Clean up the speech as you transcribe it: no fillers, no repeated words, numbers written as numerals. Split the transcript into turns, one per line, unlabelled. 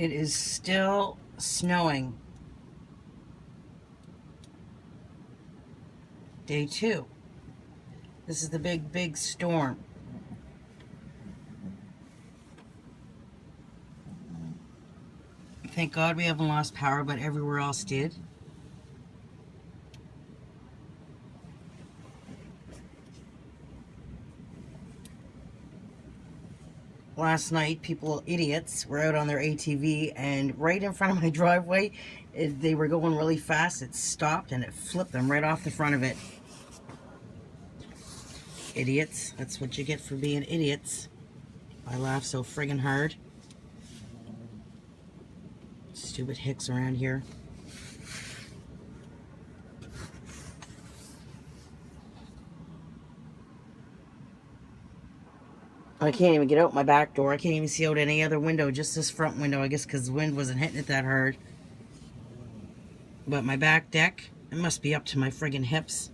It is still snowing. Day 2. This is the big storm. Thank God we haven't lost power, but everywhere else did. Last night, people, idiots, were out on their ATV, and right in front of my driveway, they were going really fast. It stopped, and it flipped them right off the front of it. Idiots. That's what you get for being idiots. I laugh so friggin' hard. Stupid hicks around here. I can't even get out my back door. I can't even see out any other window, just this front window, I guess, because the wind wasn't hitting it that hard. But my back deck, it must be up to my friggin' hips.